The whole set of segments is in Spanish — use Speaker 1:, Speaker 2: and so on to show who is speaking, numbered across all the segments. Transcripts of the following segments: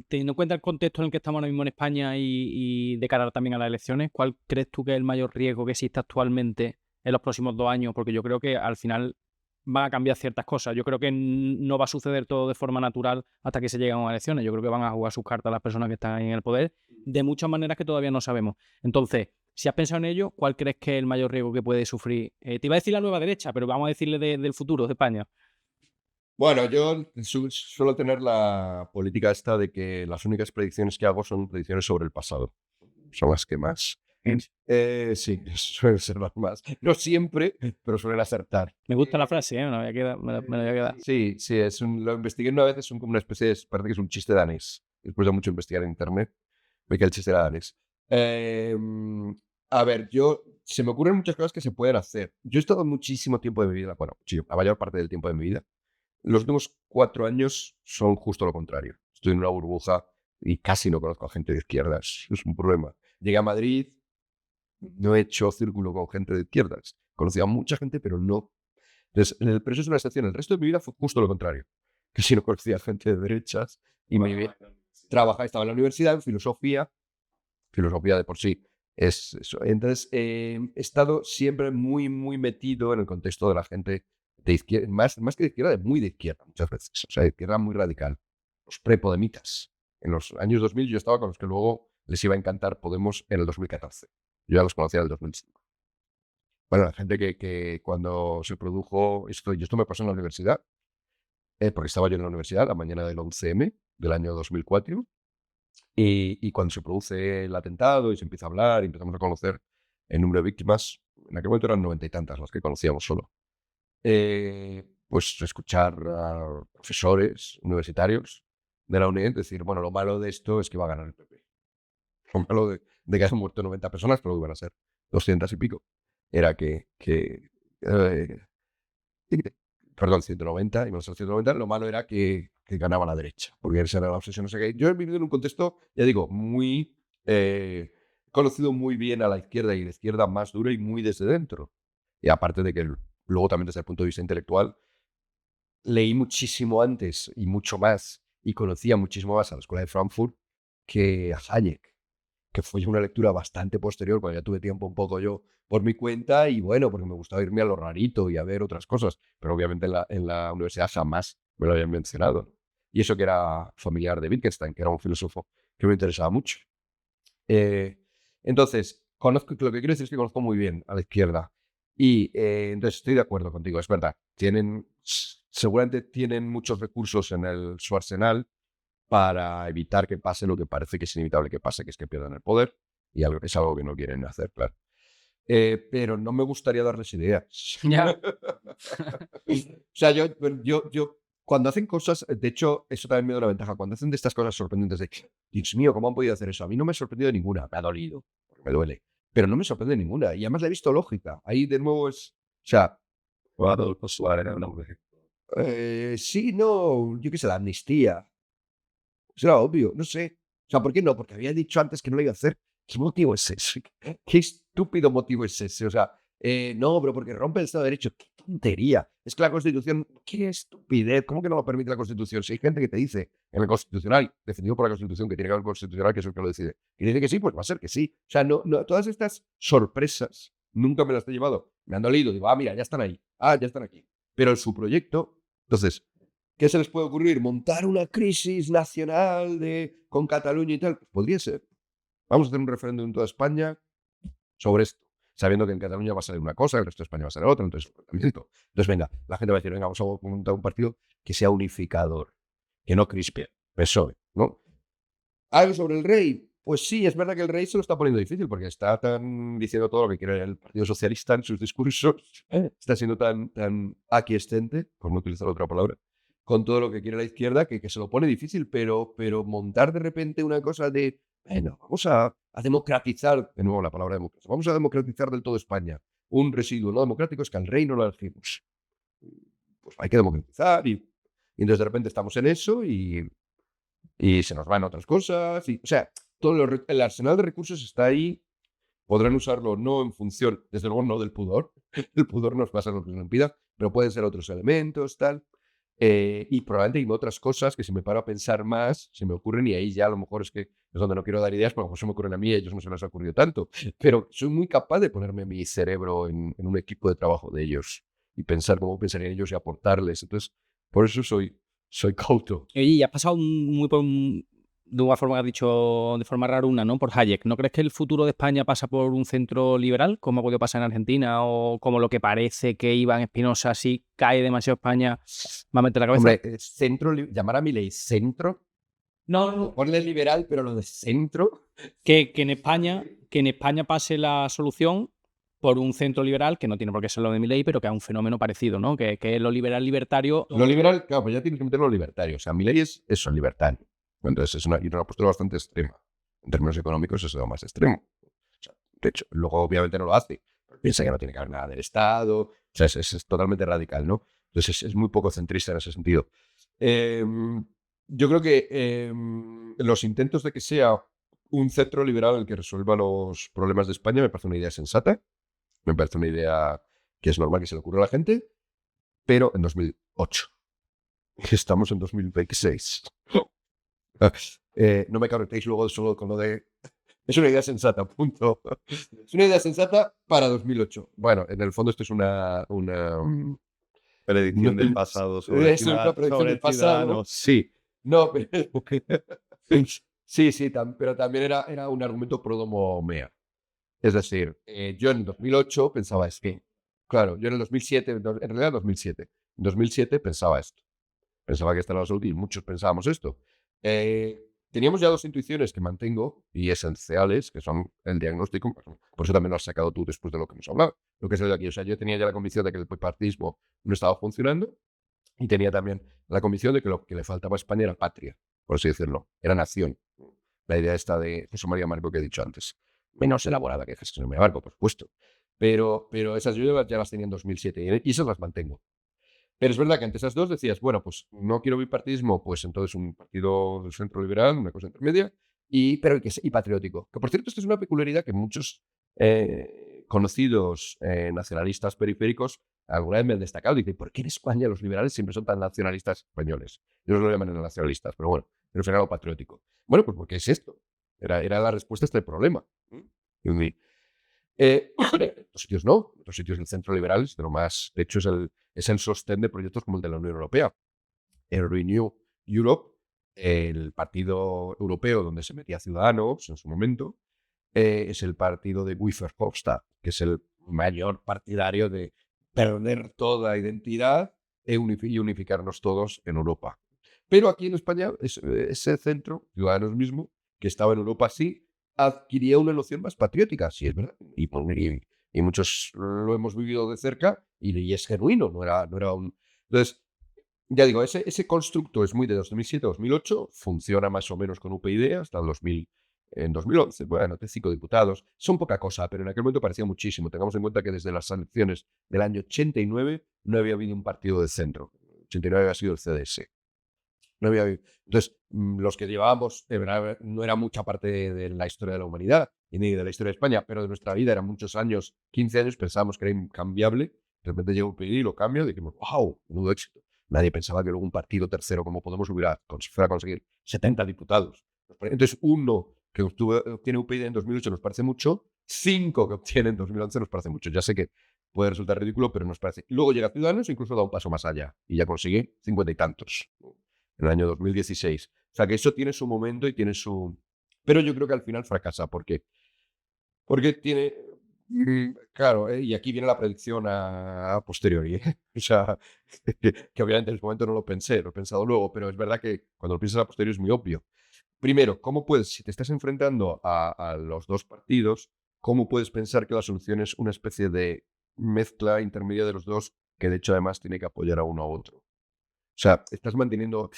Speaker 1: Teniendo en cuenta el contexto en el que estamos ahora mismo en España y de cara también a las elecciones, ¿cuál crees tú que es el mayor riesgo que existe actualmente en los próximos 2 años? Porque yo creo que al final van a cambiar ciertas cosas. Yo creo que no va a suceder todo de forma natural hasta que se lleguen a unas elecciones. Yo creo que van a jugar sus cartas las personas que están en el poder de muchas maneras que todavía no sabemos. Entonces, si has pensado en ello, ¿cuál crees que es el mayor riesgo que puede sufrir? Te iba a decir la nueva derecha, pero vamos a decirle del futuro de España.
Speaker 2: Bueno, yo suelo tener la política esta de que las únicas predicciones que hago son predicciones sobre el pasado. Son las que más. Sí, suelen ser las más. No siempre, pero suelen acertar.
Speaker 1: Me gusta la frase, ¿eh? Me la voy a quedar, me la voy a quedar.
Speaker 2: Sí, sí, lo investigué una vez, es como una especie de, parece que es un chiste danés. Después de mucho investigar en internet, ve que el chiste era danés. A ver, se me ocurren muchas cosas que se pueden hacer. Yo he estado muchísimo tiempo de mi vida, bueno, sí, la mayor parte del tiempo de mi vida. Los últimos 4 años son justo lo contrario. Estoy en una burbuja y casi no conozco a gente de izquierdas. Es un problema. Llegué a Madrid, no he hecho círculo con gente de izquierdas. Conocí a mucha gente, pero no. Entonces, pero eso es una excepción. El resto de mi vida fue justo lo contrario. Que si no conocía gente de derechas y me vivía. Trabajaba, estaba en la universidad en filosofía. Filosofía de por sí es eso. Entonces, he estado siempre muy, muy metido en el contexto de la gente de izquierda, más que de izquierda, muy de izquierda muchas veces. O sea, de izquierda muy radical. Los prepodemitas. En los años 2000 yo estaba con los que luego les iba a encantar Podemos en el 2014. Yo ya los conocía en el 2005. Bueno, la gente que cuando se produjo esto, y esto me pasó en la universidad, porque estaba yo en la universidad la mañana del 11M del año 2004, y cuando se produce el atentado y se empieza a hablar y empezamos a conocer el número de víctimas, en aquel momento eran 90 y tantas las que conocíamos solo. Pues escuchar a profesores universitarios de la UNED decir, bueno, lo malo de esto es que va a ganar el PP. Lo malo de que hayan muerto 90 personas, pero iban a ser 200 y pico, era eh, perdón, 190, y menos 190, lo malo era que ganaba la derecha, porque esa era la obsesión. No sé qué. Yo he vivido en un contexto, ya digo, muy conocido muy bien a la izquierda más dura y muy desde dentro. Y aparte de que luego también desde el punto de vista intelectual, leí muchísimo antes y mucho más, y conocía muchísimo más a la Escuela de Frankfurt que a Hayek, que fue una lectura bastante posterior, cuando ya tuve tiempo un poco yo por mi cuenta y bueno, porque me gustaba irme a lo rarito y a ver otras cosas, pero obviamente en la universidad jamás me lo habían mencionado. Y eso que era familiar de Wittgenstein, que era un filósofo que me interesaba mucho. Eh, entonces, lo que quiero decir es que conozco muy bien a la izquierda y entonces estoy de acuerdo contigo, es verdad, seguramente tienen muchos recursos en su arsenal para evitar que pase lo que parece que es inevitable que pase, que es que pierdan el poder, y es algo que no quieren hacer, claro. Pero no me gustaría darles ideas.
Speaker 1: Ya.
Speaker 2: O sea, yo cuando hacen cosas, de hecho, eso también me da una ventaja, cuando hacen de estas cosas sorprendentes de, Dios mío, ¿cómo han podido hacer eso? A mí no me ha sorprendido ninguna, me ha dolido, porque me duele, pero no me sorprende ninguna, y además le he visto lógica. Ahí de nuevo o sea, sí, no, yo qué sé, la amnistía. Pues era obvio, no sé. O sea, ¿por qué no? Porque había dicho antes que no lo iba a hacer. ¿Qué motivo es ese? ¿Qué estúpido motivo es ese? O sea, no, pero porque rompe el Estado de Derecho. ¡Qué tontería! Es que la Constitución, qué estupidez. ¿Cómo que no lo permite la Constitución? Si hay gente que te dice en el Constitucional, defendido por la Constitución, que tiene que haber un Constitucional que es el que lo decide, y dice que sí, pues va a ser que sí. O sea, no, todas estas sorpresas nunca me las he llevado. Me han dolido. Digo, mira, ya están ahí. Ya están aquí. Pero en su proyecto, entonces, ¿qué se les puede ocurrir? ¿Montar una crisis nacional con Cataluña y tal? Pues podría ser. Vamos a hacer un referéndum en toda España sobre esto, sabiendo que en Cataluña va a salir una cosa, el resto de España va a salir otra, entonces, entonces venga, la gente va a decir, venga, vamos a montar un partido que sea unificador, que no crispe, PSOE, ¿no? ¿Algo sobre el rey? Pues sí, es verdad que el rey se lo está poniendo difícil porque está tan diciendo todo lo que quiere el Partido Socialista en sus discursos, está siendo tan aquiescente, por no utilizar otra palabra, con todo lo que quiere la izquierda, que se lo pone difícil, pero montar de repente una cosa de, bueno, vamos a democratizar, de nuevo la palabra democracia, vamos a democratizar del todo España. Un residuo no democrático es que al rey no lo elegimos. Pues hay que democratizar y entonces de repente estamos en eso y se nos van otras cosas. O sea, el arsenal de recursos está ahí. Podrán usarlo no en función, desde luego no del pudor. El pudor nos pasa lo que nos impida, pero pueden ser otros elementos, tal. Y probablemente hay otras cosas que si me paro a pensar más, se me ocurren y ahí ya a lo mejor es que es donde no quiero dar ideas, porque a lo mejor se me ocurren a mí y a ellos no se les ha ocurrido tanto. Pero soy muy capaz de ponerme mi cerebro en un equipo de trabajo de ellos y pensar cómo pensarían ellos y aportarles. Entonces, por eso soy cauto.
Speaker 1: Oye, y has pasado muy por de una forma que has dicho, de forma raruna, ¿no? Por Hayek. ¿No crees que el futuro de España pasa por un centro liberal, como ha podido pasar en Argentina, o como lo que parece que Iván Espinosa, si cae demasiado España, va a meter la cabeza?
Speaker 2: Hombre, llamar a mi ley centro,
Speaker 1: No,
Speaker 2: ponle liberal, pero lo de centro.
Speaker 1: que en España pase la solución por un centro liberal, que no tiene por qué ser lo de Milei, pero que es un fenómeno parecido, ¿no? Que es lo liberal libertario.
Speaker 2: Lo liberal, claro, pues ya tienes que meterlo libertario. O sea, mi ley es eso, libertario. Entonces es una postura bastante extrema. En términos económicos es lo más extremo. O sea, de hecho, luego obviamente no lo hace. Piensa que no tiene que haber nada del Estado. O sea, es totalmente radical, ¿no? Entonces es muy poco centrista en ese sentido. Yo creo que los intentos de que sea un centro liberal el que resuelva los problemas de España me parece una idea sensata. Me parece una idea que es normal que se le ocurra a la gente, pero en 2008. Estamos en 2026. No me calentéis luego solo con lo de... Es una idea sensata, punto. Es una idea sensata para 2008. Bueno, en el fondo esto es una
Speaker 3: Predicción del pasado sobre,
Speaker 2: es una predicción del pasado.
Speaker 3: Ciudadanos.
Speaker 2: Sí. No, pero... sí, pero también era un argumento pro domo mea. Es decir, yo en 2008 pensaba esto. Claro, yo en el 2007, en realidad en 2007. En 2007 pensaba esto. Pensaba que esta era la solución y muchos pensábamos esto. Teníamos ya dos intuiciones que mantengo y esenciales, que son el diagnóstico, por eso también lo has sacado tú después de lo que hemos hablado, lo que es de aquí. O sea, yo tenía ya la convicción de que el bipartidismo no estaba funcionando y tenía también la convicción de que lo que le faltaba a España era patria, por así decirlo, era nación. La idea esta de José María Marco que he dicho antes. Menos elaborada que José María Marco, por supuesto. Pero esas yo ya las tenía en 2007 y esas las mantengo. Pero es verdad que ante esas dos decías, bueno, pues no quiero bipartidismo, pues entonces un partido del centro liberal, una cosa intermedia, y patriótico. Que por cierto, esto es una peculiaridad que muchos conocidos nacionalistas periféricos alguna vez me han destacado. Dicen, ¿por qué en España los liberales siempre son tan nacionalistas españoles? Ellos lo llaman nacionalistas, pero bueno, pero al algo patriótico. Bueno, pues porque es esto. Era la respuesta a este problema. En otros sitios no, en otros sitios el centro liberal es de lo más, de hecho es el sostén de proyectos como el de la Unión Europea. El Renew Europe, el partido europeo donde se metía Ciudadanos en su momento, es el partido de Guy Verhofstadt, que es el mayor partidario de perder toda identidad y unificarnos todos en Europa. Pero aquí en España, ese centro, Ciudadanos mismo, que estaba en Europa sí, adquiría una noción más patriótica, sí es verdad, y muchos lo hemos vivido de cerca y es genuino, no era un... Entonces, ya digo, ese constructo es muy de 2007-2008, funciona más o menos con UPyD hasta el 2000, en 2011, bueno, 5 diputados, son poca cosa, pero en aquel momento parecía muchísimo. Tengamos en cuenta que desde las elecciones del año 89 no había habido un partido de centro. 89 había sido el CDS. No había habido. Entonces, los que llevábamos, no era mucha parte de la historia de la humanidad y ni de la historia de España, pero de nuestra vida eran muchos años, 15 años, pensábamos que era incambiable. De repente llegó un PID y lo cambia y dijimos, wow, menudo éxito. Nadie pensaba que luego un partido tercero como Podemos fuera a conseguir 70 diputados. Entonces, uno que obtiene UPyD en 2008 nos parece mucho, 5 que obtiene en 2011 nos parece mucho. Ya sé que puede resultar ridículo, pero nos parece. Luego llega Ciudadanos e incluso da un paso más allá y ya consigue 50 y tantos en el año 2016. O sea que eso tiene su momento y tiene su... Pero yo creo que al final fracasa. ¿Por qué? Porque tiene... Claro, y aquí viene la predicción a posteriori. O sea, que obviamente en ese momento no lo pensé, lo he pensado luego, pero es verdad que cuando lo piensas a posteriori es muy obvio. Primero, ¿cómo puedes, si te estás enfrentando a los dos partidos, cómo puedes pensar que la solución es una especie de mezcla intermedia de los dos, que de hecho además tiene que apoyar a uno a otro? O sea, estás manteniendo...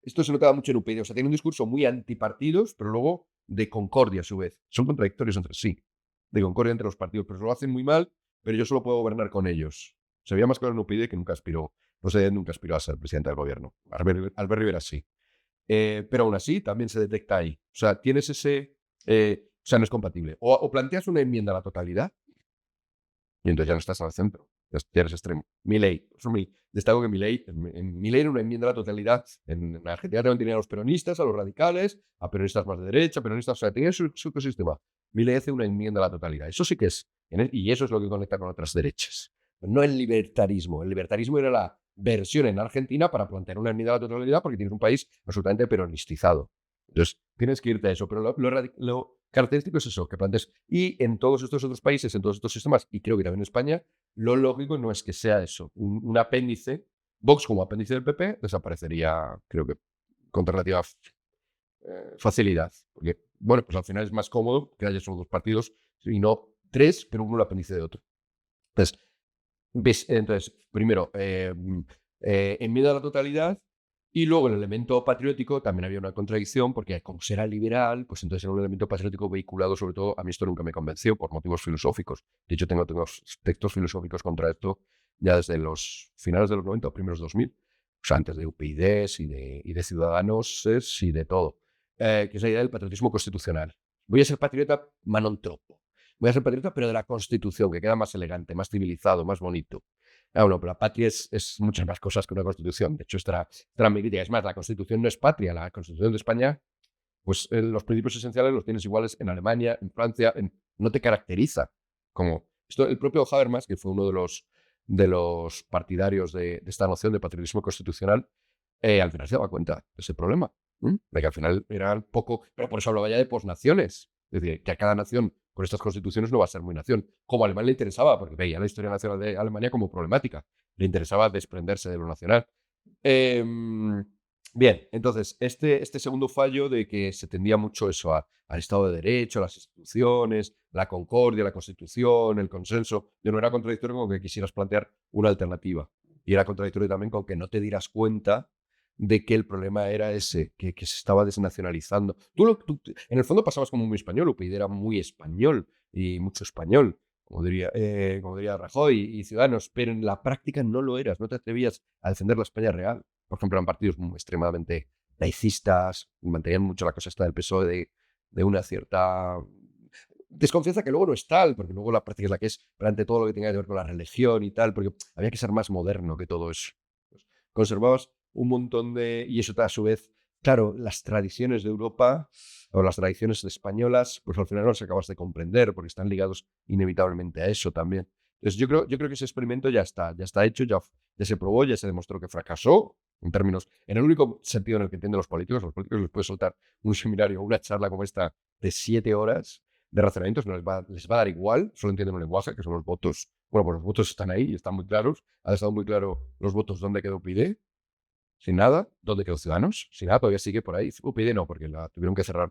Speaker 2: esto se notaba mucho en UPyD. O sea, tiene un discurso muy antipartidos, pero luego de concordia a su vez. Son contradictorios entre sí. De concordia entre los partidos, pero lo hacen muy mal, pero yo solo puedo gobernar con ellos. Se veía más claro en UPyD que nunca aspiró. No sé, nunca aspiró a ser presidente del gobierno. Albert Rivera sí. Pero aún así también se detecta ahí. O sea, tienes ese... o sea, no es compatible. O planteas una enmienda a la totalidad y entonces ya no estás al centro. ya eres extremo. Milei. Destaco que Milei era una enmienda a la totalidad. En Argentina también tenía a los peronistas, a los radicales, a peronistas más de derecha, peronistas, o sea, tenía su ecosistema. Milei hace una enmienda a la totalidad. Eso sí que es, y eso es lo que conecta con otras derechas. No el libertarismo. El libertarismo era la versión en Argentina para plantear una enmienda a la totalidad porque tienes un país absolutamente peronistizado. Entonces, tienes que irte a eso. Pero lo característico es eso, que plantees. Y en todos estos otros países, en todos estos sistemas, y creo que también en España, lo lógico no es que sea eso. Un apéndice, Vox como apéndice del PP, desaparecería, creo que, con relativa facilidad. Porque, bueno, pues al final es más cómodo que haya solo dos partidos y no tres, pero uno el apéndice de otro. Entonces, primero, enmienda a la totalidad. Y luego el elemento patriótico también había una contradicción, porque como será liberal, pues entonces era un elemento patriótico vehiculado, sobre todo, a mí esto nunca me convenció por motivos filosóficos. De hecho, tengo textos filosóficos contra esto ya desde los finales de los 90 o primeros 2000, o sea, antes de UPyD y de Ciudadanos y de todo, que es la idea del patriotismo constitucional. Voy a ser patriota Manon Tropo. Voy a ser patriota, pero de la Constitución, que queda más elegante, más civilizado, más bonito. Bueno, pero la patria es muchas más cosas que una constitución. De hecho, esta mi crítica. Es más, la constitución no es patria. La constitución de España, pues los principios esenciales los tienes iguales en Alemania, en Francia, no te caracteriza. Como esto, el propio Habermas, que fue uno de los partidarios de esta noción de patriotismo constitucional, al final se daba cuenta de ese problema. De que al final era poco, pero por eso hablaba ya de posnaciones. Es decir, que a cada nación con estas constituciones no va a ser muy nación. Como a Alemania le interesaba, porque veía la historia nacional de Alemania como problemática. Le interesaba desprenderse de lo nacional. Bien, entonces, este segundo fallo de que se tendía mucho eso al Estado de Derecho, a las instituciones, la concordia, la Constitución, el consenso, no era contradictorio con que quisieras plantear una alternativa. Y era contradictorio también con que no te dieras cuenta de que el problema era ese, que se estaba desnacionalizando. En el fondo pasabas como muy español, UPyD era muy español y mucho español, como diría Rajoy y Ciudadanos, pero en la práctica no lo eras, no te atrevías a defender la España real. Por ejemplo, eran partidos extremadamente laicistas, mantenían mucho la cosa esta del PSOE de una cierta desconfianza que luego no es tal, porque luego la práctica es la que es, pero ante todo lo que tenga que ver con la religión y tal, porque había que ser más moderno que todo eso. Conservabas un montón y eso a su vez, claro, las tradiciones de Europa o las tradiciones españolas, pues al final no las acabas de comprender porque están ligados inevitablemente a eso también. Entonces yo creo que ese experimento ya está hecho, ya se probó, ya se demostró que fracasó en el único sentido en el que entienden los políticos les puedes soltar un seminario o una charla como esta de 7 horas de razonamientos, no les va a dar igual, solo entienden un lenguaje, que son los votos. Bueno, pues los votos están ahí y están muy claros. Ha estado muy claro los votos dónde quedó UPyD, sin nada. ¿Dónde quedó Ciudadanos? Sin nada, todavía sigue por ahí. UPyD no, porque la tuvieron que cerrar